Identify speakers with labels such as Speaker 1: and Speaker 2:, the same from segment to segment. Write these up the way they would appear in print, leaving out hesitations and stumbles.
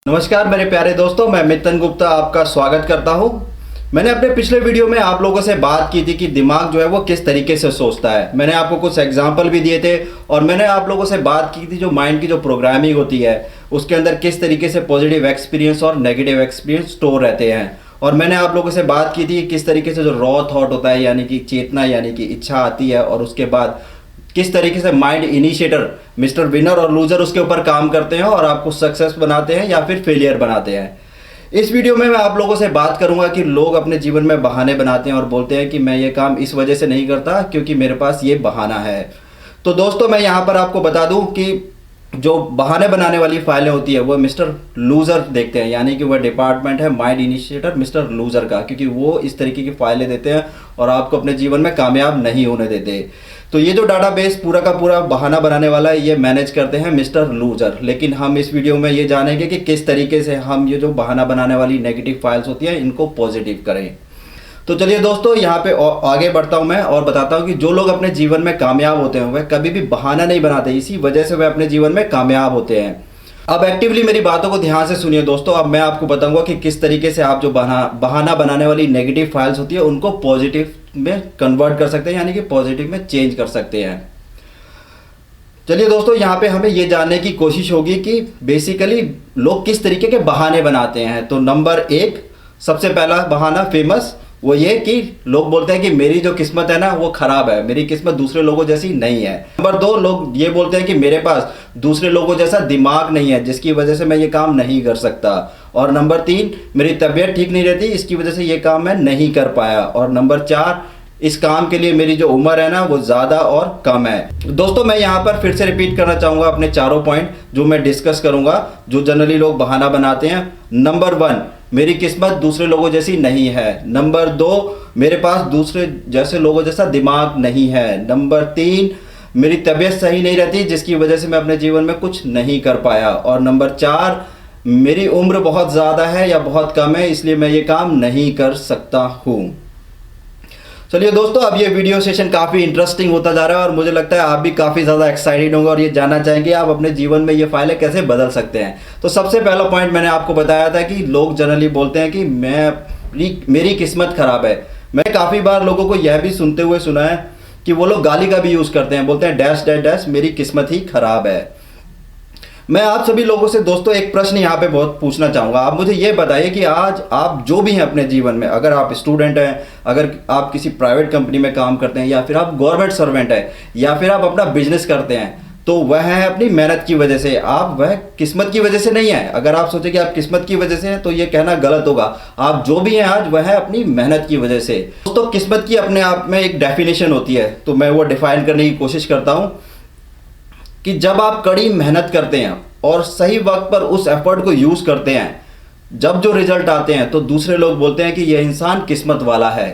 Speaker 1: नमस्कार मेरे प्यारे दोस्तों, मैं मितन गुप्ता आपका स्वागत करता हूं। मैंने अपने पिछले वीडियो में आप लोगों से बात की थी कि दिमाग जो है वो किस तरीके से सोचता है। मैंने आपको कुछ एग्जाम्पल भी दिए थे और मैंने आप लोगों से बात की थी जो माइंड की जो प्रोग्रामिंग होती है उसके अंदर किस तरीके से पॉजिटिव एक्सपीरियंस और नेगेटिव एक्सपीरियंस स्टोर रहते हैं। और मैंने आप लोगों से बात की थी किस तरीके से जो रॉ थॉट होता है यानी कि चेतना यानी कि इच्छा आती है और उसके बाद किस तरीके से माइंड इनिशिएटर मिस्टर विनर और लूजर उसके ऊपर काम करते हैं और आपको सक्सेस बनाते हैं या फिर फेलियर बनाते हैं। इस वीडियो में मैं आप लोगों से बात करूंगा कि लोग अपने जीवन में बहाने बनाते हैं और बोलते हैं कि मैं ये काम इस वजह से नहीं करता क्योंकि मेरे पास ये बहाना है। तो दोस्तों मैं यहाँ पर आपको बता दूं कि जो बहाने बनाने वाली फाइलें होती है वो मिस्टर लूजर देखते हैं, यानी कि वह डिपार्टमेंट है माइंड इनिशिएटर मिस्टर लूजर का, क्योंकि वो इस तरीके की फाइलें देते हैं और आपको अपने जीवन में कामयाब नहीं होने देते। तो ये जो डाटाबेस पूरा का पूरा बहाना बनाने वाला है ये मैनेज करते हैं मिस्टर लूजर। लेकिन हम इस वीडियो में ये जानेंगे कि किस तरीके से हम ये जो बहाना बनाने वाली नेगेटिव फाइल्स होती हैं इनको पॉजिटिव करें। तो चलिए दोस्तों यहाँ पे आगे बढ़ता हूँ मैं और बताता हूँ कि जो लोग अपने जीवन में कामयाब होते हैं वह कभी भी बहाना नहीं बनाते, इसी वजह से वह अपने जीवन में कामयाब होते हैं। अब एक्टिवली मेरी बातों को ध्यान से सुनिए दोस्तों। अब मैं आपको बताऊंगा कि किस तरीके से आप जो बहाना बनाने वाली नेगेटिव फाइल्स होती है उनको पॉजिटिव में कन्वर्ट कर सकते हैं, यानी कि पॉजिटिव में चेंज कर सकते हैं। चलिए दोस्तों यहाँ पे हमें ये जानने की कोशिश होगी कि बेसिकली लोग किस तरीके के बहाने बनाते हैं। तो नंबर 1 सबसे पहला बहाना फेमस वो ये कि लोग बोलते हैं कि मेरी जो किस्मत है ना वो खराब है, मेरी किस्मत दूसरे लोगों जैसी नहीं है। नंबर 2 लोग ये बोलते हैं कि मेरे पास दूसरे लोगों जैसा दिमाग नहीं है जिसकी वजह से मैं ये काम नहीं कर सकता। और नंबर 3 मेरी तबीयत ठीक नहीं रहती इसकी वजह से ये काम मैं नहीं कर पाया। और नंबर 4 इस काम के लिए मेरी जो उम्र है ना वो ज़्यादा और कम है। दोस्तों मैं यहाँ पर फिर से रिपीट करना चाहूँगा अपने चारों पॉइंट जो मैं डिस्कस करूँगा जो जनरली लोग बहाना बनाते हैं। नंबर 1 मेरी किस्मत दूसरे लोगों जैसी नहीं है। नंबर 2 मेरे पास दूसरे जैसे लोगों जैसा दिमाग नहीं है। नंबर 3 मेरी तबीयत सही नहीं रहती जिसकी वजह से मैं अपने जीवन में कुछ नहीं कर पाया। और नंबर 4 मेरी उम्र बहुत ज़्यादा है या बहुत कम है इसलिए मैं ये काम नहीं कर सकता हूँ। चलिए दोस्तों अब ये वीडियो सेशन काफ़ी इंटरेस्टिंग होता जा रहा है और मुझे लगता है आप भी काफ़ी ज़्यादा एक्साइटेड होंगे और ये जानना चाहेंगे आप अपने जीवन में ये फाइलें कैसे बदल सकते हैं। तो सबसे पहला पॉइंट मैंने आपको बताया था कि लोग जनरली बोलते हैं कि मेरी किस्मत ख़राब है। मैं काफ़ी बार लोगों को यह भी सुनते हुए सुना है कि वो लोग गाली का भी यूज़ करते हैं, बोलते हैं डैश डैश डैश मेरी किस्मत ही ख़राब है। मैं आप सभी लोगों से दोस्तों एक प्रश्न यहाँ पे बहुत पूछना चाहूँगा। आप मुझे ये बताइए कि आज आप जो भी हैं अपने जीवन में, अगर आप स्टूडेंट हैं, अगर आप किसी प्राइवेट कंपनी में काम करते हैं या फिर आप गवर्नमेंट सर्वेंट हैं या फिर आप अपना बिजनेस करते हैं, तो वह है अपनी मेहनत की वजह से, आप वह किस्मत की वजह से नहीं है। अगर आप सोचें कि आप किस्मत की वजह से हैं तो ये कहना गलत होगा। आप जो भी हैं आज वह है अपनी मेहनत की वजह से। दोस्तों किस्मत की अपने आप में एक डेफिनेशन होती है तो मैं वो डिफाइन करने की कोशिश करता हूँ कि जब आप कड़ी मेहनत करते हैं और सही वक्त पर उस एफर्ट को यूज़ करते हैं, जब जो रिजल्ट आते हैं तो दूसरे लोग बोलते हैं कि यह इंसान किस्मत वाला है।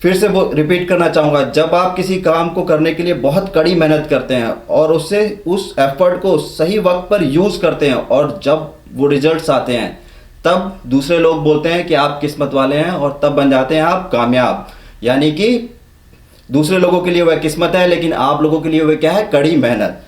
Speaker 1: फिर से वो रिपीट करना चाहूँगा, जब आप किसी काम को करने के लिए बहुत कड़ी मेहनत करते हैं और उससे उस एफर्ट को सही वक्त पर यूज़ करते हैं और जब वो रिजल्ट्स आते हैं तब दूसरे लोग बोलते हैं कि आप किस्मत वाले हैं और तब बन जाते हैं आप कामयाब। यानी कि दूसरे लोगों के लिए वह किस्मत है लेकिन आप लोगों के लिए वह क्या है, कड़ी मेहनत।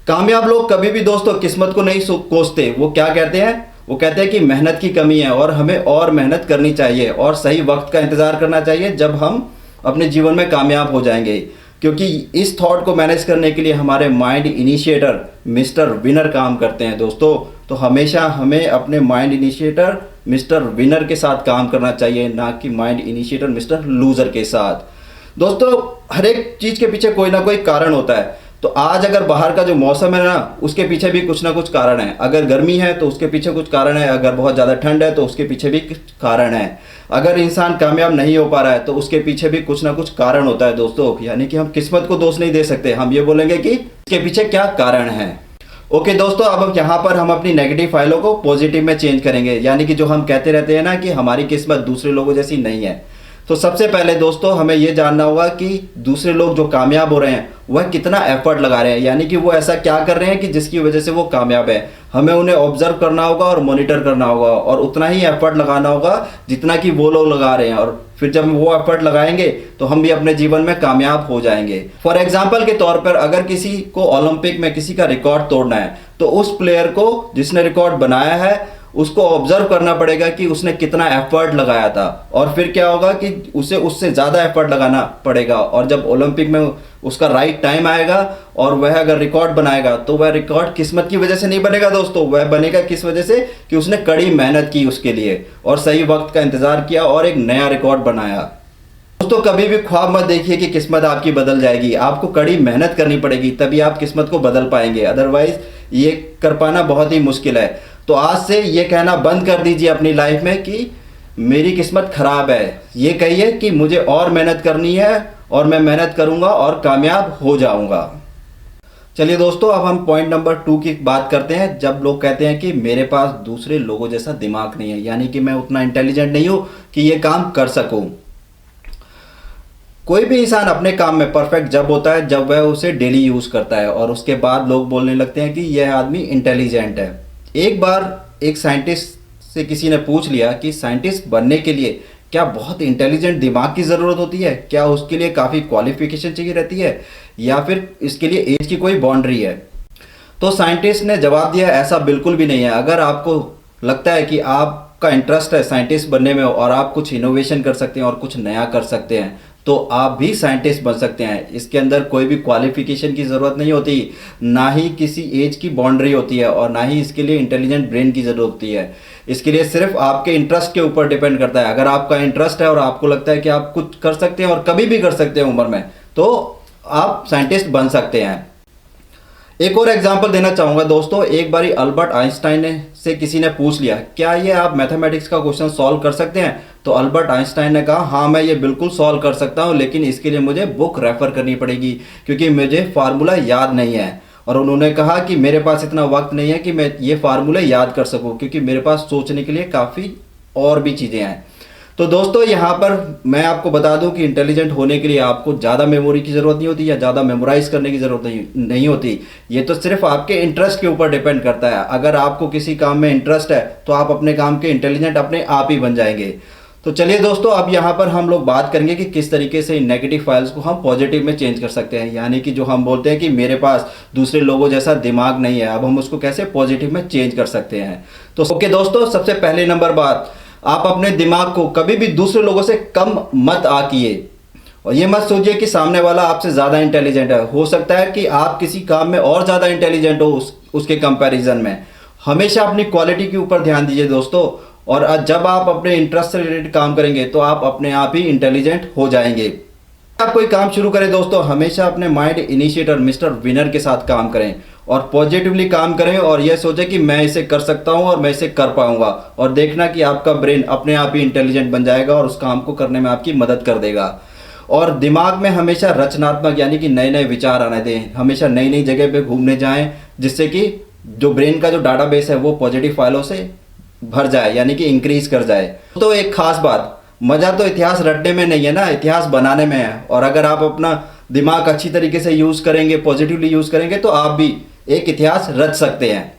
Speaker 1: कामयाब लोग कभी भी दोस्तों किस्मत को नहीं कोसते। वो क्या कहते हैं, वो कहते हैं कि मेहनत की कमी है और हमें और मेहनत करनी चाहिए और सही वक्त का इंतज़ार करना चाहिए जब हम अपने जीवन में कामयाब हो जाएंगे। क्योंकि इस थॉट को मैनेज करने के लिए हमारे माइंड इनिशिएटर मिस्टर विनर काम करते हैं दोस्तों। तो हमेशा हमें अपने माइंड इनिशिएटर मिस्टर विनर के साथ काम करना चाहिए, ना कि माइंड इनिशिएटर मिस्टर लूजर के साथ। दोस्तों हर एक चीज़ के पीछे कोई ना कोई कारण होता है। तो आज अगर बाहर का जो मौसम है ना उसके पीछे भी कुछ ना कुछ कारण है। अगर गर्मी है तो उसके पीछे कुछ कारण है, अगर बहुत ज़्यादा ठंड है तो उसके पीछे भी कुछ कारण है। अगर इंसान कामयाब नहीं हो पा रहा है तो उसके पीछे भी कुछ ना कुछ कारण होता है दोस्तों। यानी कि हम किस्मत को दोष नहीं दे सकते, हम ये बोलेंगे कि इसके पीछे क्या कारण है। ओके दोस्तों अब यहाँ पर हम अपनी नेगेटिव फाइलों को पॉजिटिव में चेंज करेंगे। यानी कि जो हम कहते रहते हैं ना कि हमारी किस्मत दूसरे लोगों जैसी नहीं है, तो सबसे पहले दोस्तों हमें यह जानना होगा कि दूसरे लोग जो कामयाब हो रहे हैं वह कितना एफर्ट लगा रहे हैं, यानी कि वो ऐसा क्या कर रहे हैं कि जिसकी वजह से वो कामयाब है। हमें उन्हें ऑब्जर्व करना होगा और मॉनिटर करना होगा और उतना ही एफर्ट लगाना होगा जितना कि वो लोग लगा रहे हैं, और फिर जब वो एफर्ट लगाएंगे तो हम भी अपने जीवन में कामयाब हो जाएंगे। फॉर एग्जाम्पल के तौर पर अगर किसी को ओलंपिक में किसी का रिकॉर्ड तोड़ना है तो उस प्लेयर को जिसने रिकॉर्ड बनाया है उसको ऑब्जर्व करना पड़ेगा कि उसने कितना एफर्ट लगाया था, और फिर क्या होगा कि उसे उससे ज़्यादा एफर्ट लगाना पड़ेगा। और जब ओलंपिक में उसका राइट टाइम आएगा और वह अगर रिकॉर्ड बनाएगा तो वह रिकॉर्ड किस्मत की वजह से नहीं बनेगा दोस्तों, वह बनेगा किस वजह से कि उसने कड़ी मेहनत की उसके लिए और सही वक्त का इंतज़ार किया और एक नया रिकॉर्ड बनाया। दोस्तों कभी भी ख्वाब मत देखिए कि किस्मत आपकी बदल जाएगी, आपको कड़ी मेहनत करनी पड़ेगी तभी आप किस्मत को बदल पाएंगे, अदरवाइज ये कर पाना बहुत ही मुश्किल है। तो आज से ये कहना बंद कर दीजिए अपनी लाइफ में कि मेरी किस्मत खराब है, ये कहिए कि मुझे और मेहनत करनी है और मैं मेहनत करूंगा और कामयाब हो जाऊंगा। चलिए दोस्तों अब हम पॉइंट नंबर 2 की बात करते हैं। जब लोग कहते हैं कि मेरे पास दूसरे लोगों जैसा दिमाग नहीं है, यानी कि मैं उतना इंटेलिजेंट नहीं हूं कि ये काम कर सकूं। कोई भी इंसान अपने काम में परफेक्ट जब होता है जब वह उसे डेली यूज करता है और उसके बाद लोग बोलने लगते हैं कि यह आदमी इंटेलिजेंट है। एक बार एक साइंटिस्ट से किसी ने पूछ लिया कि साइंटिस्ट बनने के लिए क्या बहुत इंटेलिजेंट दिमाग की ज़रूरत होती है, क्या उसके लिए काफ़ी क्वालिफिकेशन चाहिए रहती है या फिर इसके लिए एज की कोई बाउंड्री है। तो साइंटिस्ट ने जवाब दिया ऐसा बिल्कुल भी नहीं है। अगर आपको लगता है कि आपका इंटरेस्ट है साइंटिस्ट बनने में और आप कुछ इनोवेशन कर सकते हैं और कुछ नया कर सकते हैं तो आप भी साइंटिस्ट बन सकते हैं। इसके अंदर कोई भी क्वालिफिकेशन की ज़रूरत नहीं होती, ना ही किसी एज की बाउंड्री होती है और ना ही इसके लिए इंटेलिजेंट ब्रेन की ज़रूरत होती है। इसके लिए सिर्फ आपके इंटरेस्ट के ऊपर डिपेंड करता है। अगर आपका इंटरेस्ट है और आपको लगता है कि आप कुछ कर सकते हैं और कभी भी कर सकते हैं उम्र में, तो आप साइंटिस्ट बन सकते हैं। एक और एग्जांपल देना चाहूँगा दोस्तों। एक बारी अल्बर्ट आइंस्टाइन से किसी ने पूछ लिया क्या ये आप मैथमेटिक्स का क्वेश्चन सॉल्व कर सकते हैं, तो अल्बर्ट आइंस्टाइन ने कहा हाँ मैं ये बिल्कुल सॉल्व कर सकता हूँ, लेकिन इसके लिए मुझे बुक रेफर करनी पड़ेगी क्योंकि मुझे फार्मूला याद नहीं है। और उन्होंने कहा कि मेरे पास इतना वक्त नहीं है कि मैं ये फार्मूले याद कर सकूँ क्योंकि मेरे पास सोचने के लिए काफ़ी और भी चीज़ें हैं। तो दोस्तों यहाँ पर मैं आपको बता दूं कि इंटेलिजेंट होने के लिए आपको ज़्यादा मेमोरी की ज़रूरत नहीं होती या ज़्यादा मेमोराइज करने की ज़रूरत नहीं होती। ये तो सिर्फ आपके इंटरेस्ट के ऊपर डिपेंड करता है। अगर आपको किसी काम में इंटरेस्ट है तो आप अपने काम के इंटेलिजेंट अपने आप ही बन जाएंगे। तो चलिए दोस्तों अब यहाँ पर हम लोग बात करेंगे कि किस तरीके से इन नेगेटिव फाइल्स को हम पॉजिटिव में चेंज कर सकते हैं, यानी कि जो हम बोलते हैं कि मेरे पास दूसरे लोगों जैसा दिमाग नहीं है, अब हम उसको कैसे पॉजिटिव में चेंज कर सकते हैं। तो ओके दोस्तों, सबसे पहले नंबर बात, आप अपने दिमाग को कभी भी दूसरे लोगों से कम मत आंकिए और ये मत सोचिए कि सामने वाला आपसे ज़्यादा इंटेलिजेंट है। हो सकता है कि आप किसी काम में और ज़्यादा इंटेलिजेंट हो उसके कंपैरिजन में। हमेशा अपनी क्वालिटी के ऊपर ध्यान दीजिए दोस्तों, और जब आप अपने इंटरेस्ट से रिलेटेड काम करेंगे तो आप अपने आप ही इंटेलिजेंट हो जाएंगे। आप कोई काम शुरू करें दोस्तों, हमेशा अपने माइंड इनिशिएटर मिस्टर विनर के साथ काम करें और पॉजिटिवली काम करें और यह सोचें कि मैं इसे कर सकता हूं और मैं इसे कर पाऊंगा, और देखना कि आपका ब्रेन अपने आप ही इंटेलिजेंट बन जाएगा और उस काम को करने में आपकी मदद कर देगा। और दिमाग में हमेशा रचनात्मक यानी कि नए नए विचार आने दें, हमेशा नई नई जगह पे घूमने जाएं जिससे कि जो ब्रेन का जो डाटाबेस है वो पॉजिटिव फाइलों से भर जाए, यानी कि इंक्रीज कर जाए। तो एक खास बात, मज़ा तो इतिहास रटने में नहीं है ना, इतिहास बनाने में है। और अगर आप अपना दिमाग अच्छी तरीके से यूज़ करेंगे, पॉजिटिवली यूज़ करेंगे तो आप भी एक इतिहास रच सकते हैं।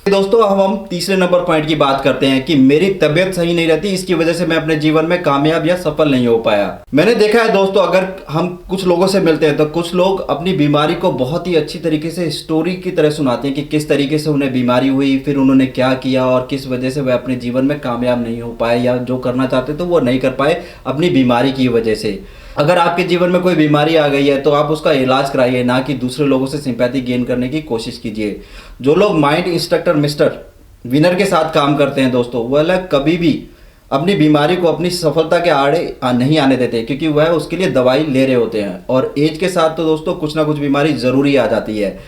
Speaker 1: दोस्तों अब हम तीसरे नंबर पॉइंट की बात करते हैं कि मेरी तबीयत सही नहीं रहती, इसकी वजह से मैं अपने जीवन में कामयाब या सफल नहीं हो पाया। मैंने देखा है दोस्तों, अगर हम कुछ लोगों से मिलते हैं तो कुछ लोग अपनी बीमारी को बहुत ही अच्छी तरीके से स्टोरी की तरह सुनाते हैं कि किस तरीके से उन्हें बीमारी हुई, फिर उन्होंने क्या किया और किस वजह से वह अपने जीवन में कामयाब नहीं हो पाए या जो करना चाहते तो वो नहीं कर पाए अपनी बीमारी की वजह से। अगर आपके जीवन में कोई बीमारी आ गई है तो आप उसका इलाज कराइए, ना कि दूसरे लोगों से सिंपैथी गेन करने की कोशिश कीजिए। जो लोग माइंड इंस्ट्रक्टर मिस्टर विनर के साथ काम करते हैं दोस्तों, वह कभी भी अपनी बीमारी को अपनी सफलता के आड़े नहीं आने देते, क्योंकि वह उसके लिए दवाई ले रहे होते हैं। और एज के साथ तो दोस्तों कुछ ना कुछ बीमारी ज़रूरी आ जाती है।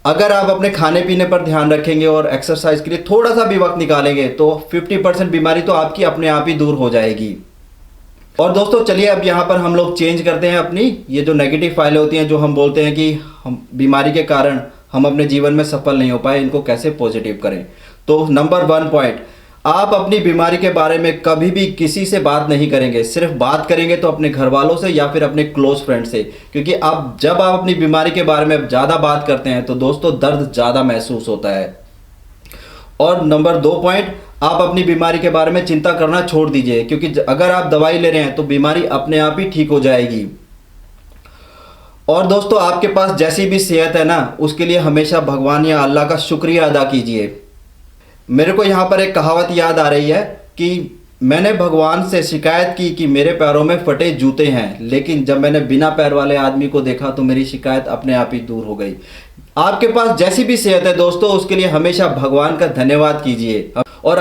Speaker 1: अगर आप अपने खाने पीने पर ध्यान रखेंगे और एक्सरसाइज के लिए थोड़ा सा भी वक्त निकालेंगे तो 50% बीमारी तो आपकी अपने आप ही दूर हो जाएगी। और दोस्तों चलिए अब यहाँ पर हम लोग चेंज करते हैं अपनी ये जो नेगेटिव फाइलें होती हैं, जो हम बोलते हैं कि हम बीमारी के कारण हम अपने जीवन में सफल नहीं हो पाए, इनको कैसे पॉजिटिव करें। तो नंबर 1 पॉइंट, आप अपनी बीमारी के बारे में कभी भी किसी से बात नहीं करेंगे। सिर्फ बात करेंगे तो अपने घर वालों से या फिर अपने क्लोज फ्रेंड से, क्योंकि अब जब आप अपनी बीमारी के बारे में ज़्यादा बात करते हैं तो दोस्तों दर्द ज़्यादा महसूस होता है। और नंबर 2 पॉइंट, आप अपनी बीमारी के बारे में चिंता करना छोड़ दीजिए, क्योंकि अगर आप दवाई ले रहे हैं तो बीमारी अपने आप ही ठीक हो जाएगी। और दोस्तों, आपके पास जैसी भी सेहत है ना, उसके लिए हमेशा भगवान या अल्लाह का शुक्रिया अदा कीजिए। मेरे को यहाँ पर एक कहावत याद आ रही है कि मैंने भगवान से शिकायत की कि मेरे पैरों में फटे जूते हैं, लेकिन जब मैंने बिना पैर वाले आदमी को देखा तो मेरी शिकायत अपने आप ही दूर हो गई। आपके पास जैसी भी सेहत है दोस्तों, उसके लिए हमेशा भगवान का धन्यवाद कीजिए। और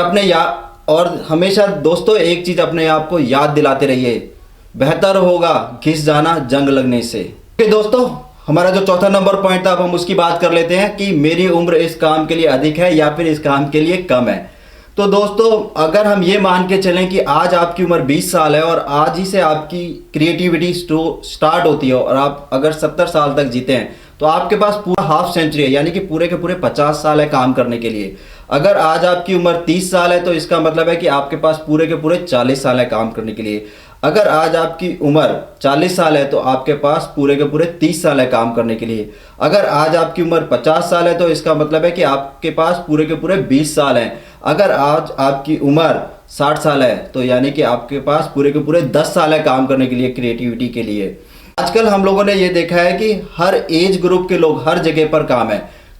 Speaker 1: हमेशा दोस्तों एक चीज़ अपने आप को याद दिलाते रहिए, बेहतर होगा घिस जाना जंग लगने से। ओके दोस्तों, हमारा जो चौथा नंबर पॉइंट था, अब हम उसकी बात कर लेते हैं कि मेरी उम्र इस काम के लिए अधिक है या फिर इस काम के लिए कम है। तो दोस्तों, अगर हम ये मान के चलें कि आज आपकी उम्र 20 साल है और आज ही से आपकी क्रिएटिविटी स्टार्ट होती है और आप अगर 70 साल तक जीते हैं तो आपके पास पूरा हाफ सेंचुरी है, यानी कि पूरे के पूरे 50 साल है काम करने के लिए। अगर आज आपकी उम्र 30 साल है तो इसका मतलब है कि आपके पास पूरे के पूरे 40 साल है काम करने के लिए। अगर आज आपकी उम्र 40 साल है तो आपके पास पूरे के पूरे 30 साल है काम करने के लिए। अगर आज आपकी उम्र 50 साल है तो इसका मतलब है कि आपके पास पूरे के पूरे 20 साल हैं। अगर आज आपकी उम्र 60 साल है तो यानी कि आपके पास पूरे के पूरे 10 साल है काम करने के लिए, क्रिएटिविटी के लिए। आजकल हम लोगों ने ये देखा है कि हर एज ग्रुप के लोग हर जगह पर काम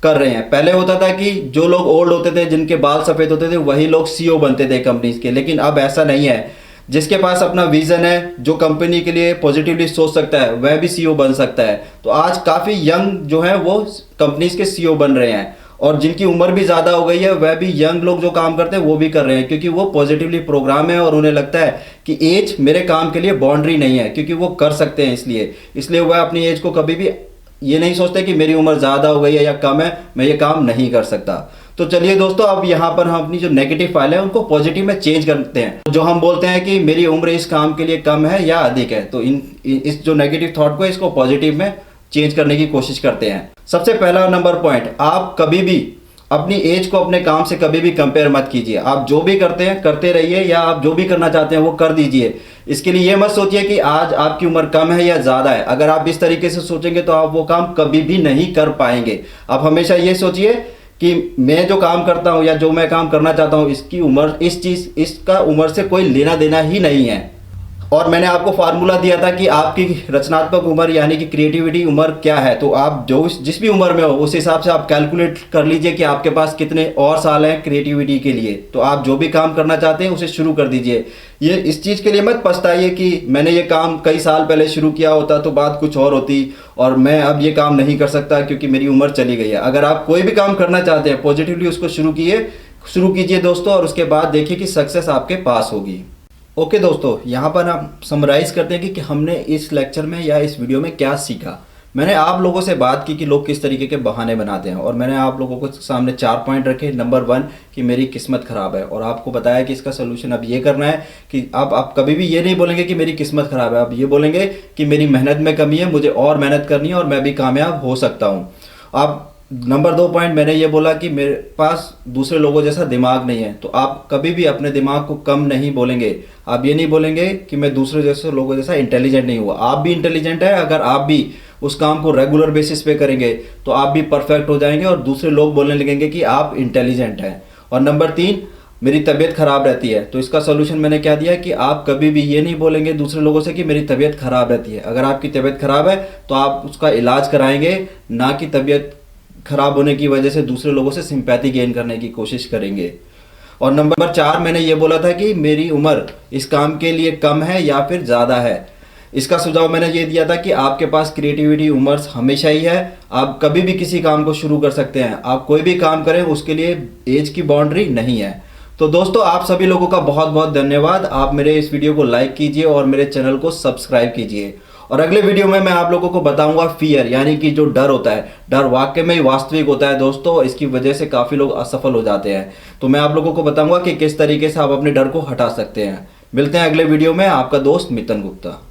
Speaker 1: कर रहे हैं। पहले होता था कि जो लोग ओल्ड होते थे, जिनके बाल सफ़ेद होते थे, वही लोग सीईओ बनते थे कंपनीज के, लेकिन अब ऐसा नहीं है। जिसके पास अपना विजन है, जो कंपनी के लिए पॉजिटिवली सोच सकता है, वह भी सीईओ बन सकता है। तो आज काफ़ी यंग जो है वो कंपनीज के सीईओ बन रहे हैं, और जिनकी उम्र भी ज़्यादा हो गई है वह भी यंग लोग जो काम करते हैं वो भी कर रहे हैं, क्योंकि वो पॉजिटिवली प्रोग्राम है और उन्हें लगता है कि एज मेरे काम के लिए बाउंड्री नहीं है, क्योंकि वो कर सकते हैं। इसलिए वह अपनी एज को कभी भी ये नहीं सोचते कि मेरी उम्र ज़्यादा हो गई है या कम है, मैं ये काम नहीं कर सकता। तो चलिए दोस्तों, अब यहाँ पर हम अपनी जो नेगेटिव फाइल है उनको पॉजिटिव में चेंज करते हैं। जो हम बोलते हैं कि मेरी उम्र इस काम के लिए कम है या अधिक है, तो इस जो नेगेटिव थॉट को इसको पॉजिटिव में चेंज करने की कोशिश करते हैं। सबसे पहला नंबर पॉइंट, आप कभी भी अपनी एज को अपने काम से कभी भी कंपेयर मत कीजिए। आप जो भी करते हैं करते रहिए, या आप जो भी करना चाहते हैं वो कर दीजिए। इसके लिए ये मत सोचिए कि आज आपकी उम्र कम है या ज़्यादा है। अगर आप इस तरीके से सोचेंगे तो आप वो काम कभी भी नहीं कर पाएंगे। आप हमेशा ये सोचिए कि मैं जो काम करता हूँ या जो मैं काम करना चाहता हूँ, इसकी उम्र इसका उम्र से कोई लेना देना ही नहीं है। और मैंने आपको फार्मूला दिया था कि आपकी रचनात्मक उम्र यानी कि क्रिएटिविटी उम्र क्या है। तो आप जिस भी उम्र में हो उस हिसाब से आप कैलकुलेट कर लीजिए कि आपके पास कितने और साल हैं क्रिएटिविटी के लिए। तो आप जो भी काम करना चाहते हैं उसे शुरू कर दीजिए। ये इस चीज़ के लिए मत पछताइए कि मैंने ये काम कई साल पहले शुरू किया होता तो बात कुछ और होती और मैं अब ये काम नहीं कर सकता क्योंकि मेरी उम्र चली गई है। अगर आप कोई भी काम करना चाहते हैं पॉजिटिवली उसको शुरू कीजिए दोस्तों, और उसके बाद देखिए कि सक्सेस आपके पास होगी। ओके दोस्तों, यहाँ पर हम समराइज़ करते हैं कि हमने इस लेक्चर में या इस वीडियो में क्या सीखा। मैंने आप लोगों से बात की कि लोग किस तरीके के बहाने बनाते हैं, और मैंने आप लोगों को सामने 4 पॉइंट रखे। नंबर 1 कि मेरी किस्मत ख़राब है, और आपको बताया कि इसका सोल्यूशन अब ये करना है कि आप कभी भी ये नहीं बोलेंगे कि मेरी किस्मत ख़राब है। आप ये बोलेंगे कि मेरी मेहनत में कमी है, मुझे और मेहनत करनी है और मैं भी कामयाब हो सकता हूँ। आप नंबर 2 पॉइंट मैंने ये बोला कि मेरे पास दूसरे लोगों जैसा दिमाग नहीं है। तो आप कभी भी अपने दिमाग को कम नहीं बोलेंगे। आप ये नहीं बोलेंगे कि मैं दूसरे जैसे लोगों जैसा इंटेलिजेंट नहीं हुआ। आप भी इंटेलिजेंट है। अगर आप भी उस काम को रेगुलर बेसिस पे करेंगे तो आप भी परफेक्ट हो जाएंगे और दूसरे लोग बोलने लगेंगे कि आप इंटेलिजेंट हैं। और नंबर 3, मेरी तबीयत ख़राब रहती है। तो इसका सोल्यूशन मैंने क्या दिया कि आप कभी भी ये नहीं बोलेंगे दूसरे लोगों से कि मेरी तबीयत ख़राब रहती है। अगर आपकी तबीयत ख़राब है तो आप उसका इलाज कराएंगे, ना कि तबीयत खराब होने की वजह से दूसरे लोगों से सिंपैथी गेन करने की कोशिश करेंगे। और नंबर 4 मैंने ये बोला था कि मेरी उम्र इस काम के लिए कम है या फिर ज़्यादा है। इसका सुझाव मैंने ये दिया था कि आपके पास क्रिएटिविटी उम्र हमेशा ही है। आप कभी भी किसी काम को शुरू कर सकते हैं। आप कोई भी काम करें उसके लिए एज की बाउंड्री नहीं है। तो दोस्तों, आप सभी लोगों का बहुत बहुत धन्यवाद। आप मेरे इस वीडियो को लाइक कीजिए और मेरे चैनल को सब्सक्राइब कीजिए। और अगले वीडियो में मैं आप लोगों को बताऊंगा फियर, यानी कि जो डर होता है, डर वाकई में ही वास्तविक होता है दोस्तों। इसकी वजह से काफ़ी लोग असफल हो जाते हैं। तो मैं आप लोगों को बताऊंगा कि किस तरीके से आप अपने डर को हटा सकते हैं। मिलते हैं अगले वीडियो में। आपका दोस्त मितन गुप्ता।